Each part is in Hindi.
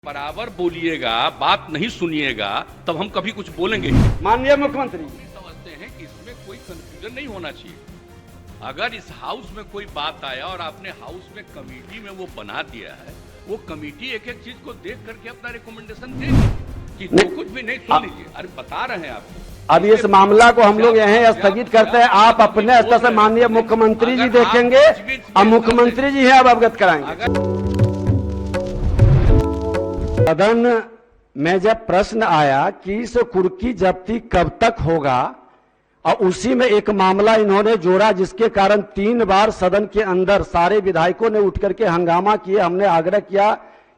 बराबर बोलिएगा, बात नहीं सुनिएगा, तब हम कभी कुछ बोलेंगे। माननीय मुख्यमंत्री समझते हैं कि इसमें कोई कंफ्यूजन नहीं होना चाहिए। अगर इस हाउस में कोई बात आया और आपने हाउस में कमेटी में वो बना दिया है, वो कमेटी एक एक चीज को देख करके अपना रिकमेंडेशन देगी कि जो कुछ भी नहीं सुन लीजिए। अरे बता रहे हैं आपको। अब इस मामला को हम लोग यहीं स्थगित करते हैं। आप अपने स्तर से माननीय मुख्यमंत्री जी देखेंगे, अब मुख्यमंत्री जी हैं, अब अवगत कराएंगे। सदन में जब प्रश्न आया कि इस कुर्की जब्ती कब तक होगा, और उसी में एक मामला इन्होंने जोड़ा जिसके कारण 3 बार सदन के अंदर सारे विधायकों ने उठ करके हंगामा किए। हमने आग्रह किया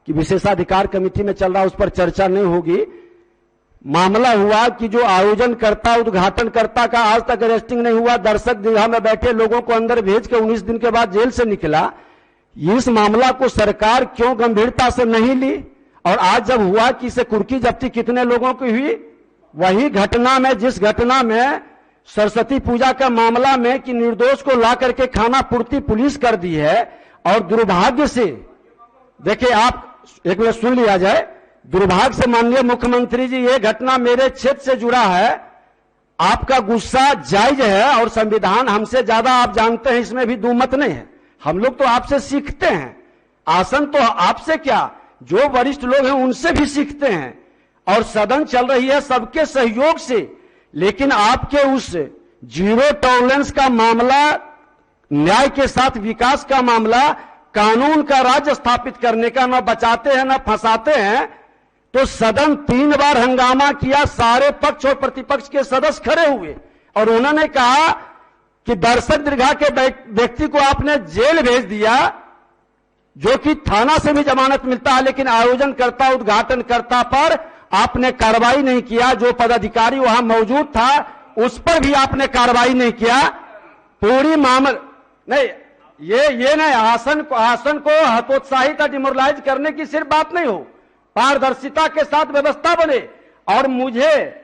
कि विशेषाधिकार कमेटी में चल रहा, उस पर चर्चा नहीं होगी। मामला हुआ कि जो आयोजनकर्ता उद्घाटनकर्ता का आज तक अरेस्टिंग नहीं हुआ, दर्शक दीर्घा में बैठे लोगों को अंदर भेज के 19 दिन के बाद जेल से निकला। इस मामला को सरकार क्यों गंभीरता से नहीं ली? और आज जब हुआ कि इसे कुर्की जब्ती कितने लोगों की हुई, वही घटना में, जिस घटना में सरस्वती पूजा का मामला में कि निर्दोष को ला करके खाना पूर्ति पुलिस कर दी है। और दुर्भाग्य से देखिए, आप एक मिनट सुन लिया जाए, दुर्भाग्य से माननीय मुख्यमंत्री जी, ये घटना मेरे क्षेत्र से जुड़ा है। आपका गुस्सा जायज है और संविधान हमसे ज्यादा आप जानते हैं, इसमें भी दुमत नहीं है। हम लोग तो आपसे सीखते हैं, आसन तो आपसे क्या, जो वरिष्ठ लोग हैं उनसे भी सीखते हैं। और सदन चल रही है सबके सहयोग से, लेकिन आपके उस जीरो टॉलरेंस का मामला, न्याय के साथ विकास का मामला, कानून का राज्य स्थापित करने का, न बचाते हैं न फंसाते हैं। तो सदन 3 बार हंगामा किया, सारे पक्ष और प्रतिपक्ष के सदस्य खड़े हुए और उन्होंने कहा कि दर्शक दीर्घा के व्यक्ति को आपने जेल भेज दिया, जो कि थाना से भी जमानत मिलता है, लेकिन आयोजनकर्ता उद्घाटनकर्ता पर आपने कार्रवाई नहीं किया। जो पदाधिकारी वहां मौजूद था उस पर भी आपने कार्रवाई नहीं किया। पूरी मामला नहीं, ये नहीं, आसन को हतोत्साहित या डिमोरलाइज करने की सिर्फ बात नहीं हो, पारदर्शिता के साथ व्यवस्था बने। और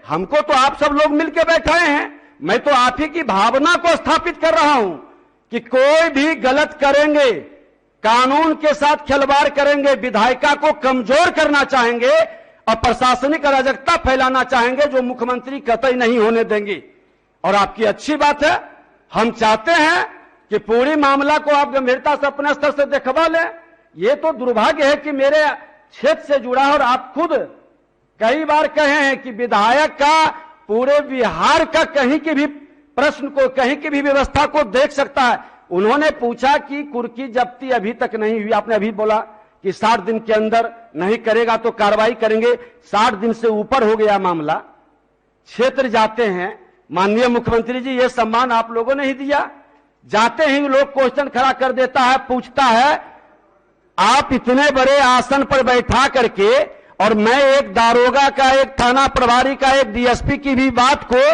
हमको तो आप सब लोग मिलकर बैठाए हैं, मैं तो आप ही की भावना को स्थापित कर रहा हूं कि कोई भी गलत करेंगे, कानून के साथ खिलवाड़ करेंगे, विधायिका को कमजोर करना चाहेंगे और प्रशासनिक अराजकता फैलाना चाहेंगे, जो मुख्यमंत्री कतई नहीं होने देंगे। और आपकी अच्छी बात है, हम चाहते हैं कि पूरी मामला को आप गंभीरता से अपने स्तर से देखवा लें। ये तो दुर्भाग्य है कि मेरे क्षेत्र से जुड़ा है, और आप खुद कई बार कहे हैं कि विधायक का पूरे बिहार का कहीं की भी प्रश्न को, कहीं की भी व्यवस्था को देख सकता है। उन्होंने पूछा कि कुर्की जब्ती अभी तक नहीं हुई, आपने अभी बोला कि 60 दिन के अंदर नहीं करेगा तो कार्रवाई करेंगे। 60 दिन से ऊपर हो गया मामला, क्षेत्र जाते हैं। माननीय मुख्यमंत्री जी, ये सम्मान आप लोगों ने ही दिया। जाते ही लोग क्वेश्चन खड़ा कर देता है, पूछता है, आप इतने बड़े आसन पर बैठा करके, और मैं एक दारोगा का, एक थाना प्रभारी का, एक डीएसपी की भी बात को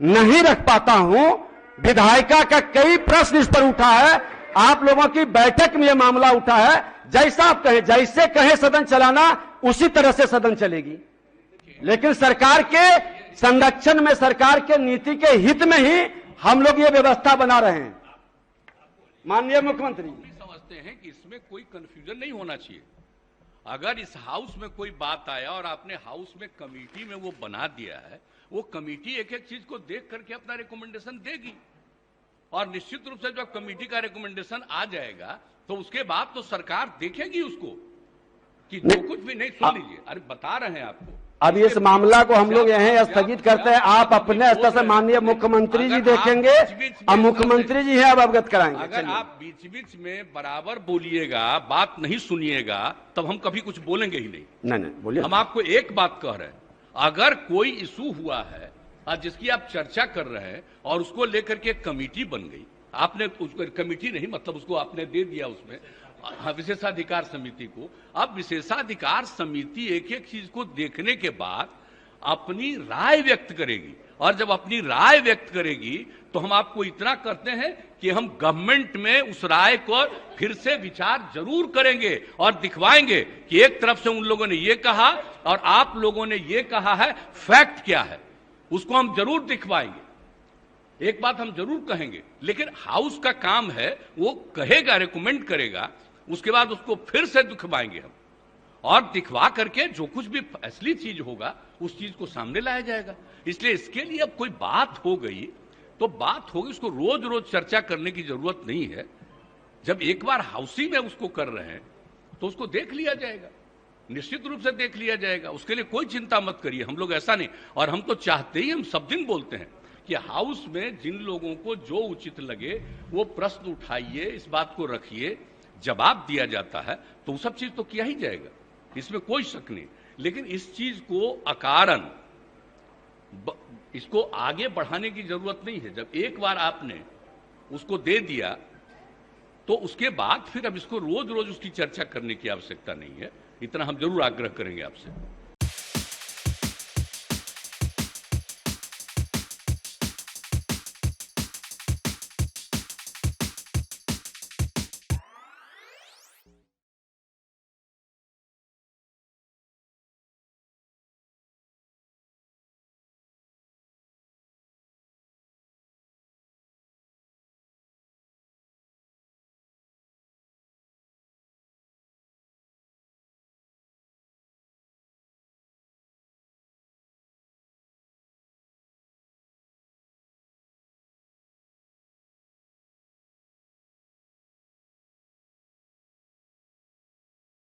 नहीं रख पाता हूं। विधायिका का कई प्रश्न इस पर उठा है, आप लोगों की बैठक में यह मामला उठा है। जैसा आप कहें, जैसे कहें सदन चलाना, उसी तरह से सदन चलेगी। लेकिन सरकार के संरक्षण में, सरकार के नीति के हित में ही हम लोग ये व्यवस्था बना रहे हैं। माननीय मुख्यमंत्री समझते हैं कि इसमें कोई कंफ्यूजन नहीं होना चाहिए। अगर इस हाउस में कोई बात आया और आपने हाउस में कमेटी में वो बना दिया है, वो कमेटी एक एक चीज को देख करके अपना रिकमेंडेशन देगी। और निश्चित रूप से जब कमेटी का रिकमेंडेशन आ जाएगा तो उसके बाद तो सरकार देखेगी उसको कि जो कुछ भी नहीं सुन लीजिए। अरे बता रहे हैं आपको। अब इस मामला को हम लोग यहीं स्थगित करते हैं। आप अपने स्तर से माननीय मुख्यमंत्री जी देखेंगे, अब मुख्यमंत्री जी हैं, अब अवगत कराएंगे। अगर आप बीच बीच में बराबर बोलिएगा, बात नहीं सुनिएगा, तब हम कभी कुछ बोलेंगे ही नहीं। नहीं बोलिए। हम आपको एक बात कह रहे हैं, अगर कोई इशू हुआ है और जिसकी आप चर्चा कर रहे हैं और उसको लेकर के कमेटी बन गई, आपने उसको कमेटी नहीं, मतलब उसको आपने दे दिया उसमें विशेषाधिकार समिति को। अब विशेषाधिकार समिति एक एक चीज को देखने के बाद अपनी राय व्यक्त करेगी, और जब अपनी राय व्यक्त करेगी तो हम आपको इतना करते हैं कि हम गवर्नमेंट में उस राय को फिर से विचार जरूर करेंगे और दिखवाएंगे कि एक तरफ से उन लोगों ने ये कहा और आप लोगों ने ये कहा है, फैक्ट क्या है, उसको हम जरूर दिखवाएंगे। एक बात हम जरूर कहेंगे, लेकिन हाउस का काम है, वो कहेगा, रिकमेंड करेगा, उसके बाद उसको फिर से दिखवाएंगे हम। और दिखवा करके जो कुछ भी असली चीज होगा उस चीज को सामने लाया जाएगा। इसलिए इसके लिए अब कोई बात हो गई तो बात होगी, उसको रोज रोज चर्चा करने की जरूरत नहीं है। जब एक बार हाउसी में उसको कर रहे हैं तो उसको देख लिया जाएगा, निश्चित रूप से देख लिया जाएगा, उसके लिए कोई चिंता मत करिए। हम लोग ऐसा नहीं, और हम तो चाहते ही, हम सब दिन बोलते हैं कि हाउस में जिन लोगों को जो उचित लगे वो प्रश्न उठाइए, इस बात को रखिए, जवाब दिया जाता है तो वो सब चीज तो किया ही जाएगा, इसमें कोई शक नहीं। लेकिन इस चीज को अकारण इसको आगे बढ़ाने की जरूरत नहीं है। जब एक बार आपने उसको दे दिया तो उसके बाद फिर अब इसको रोज रोज उसकी चर्चा करने की आवश्यकता नहीं है। इतना हम जरूर आग्रह करेंगे आपसे।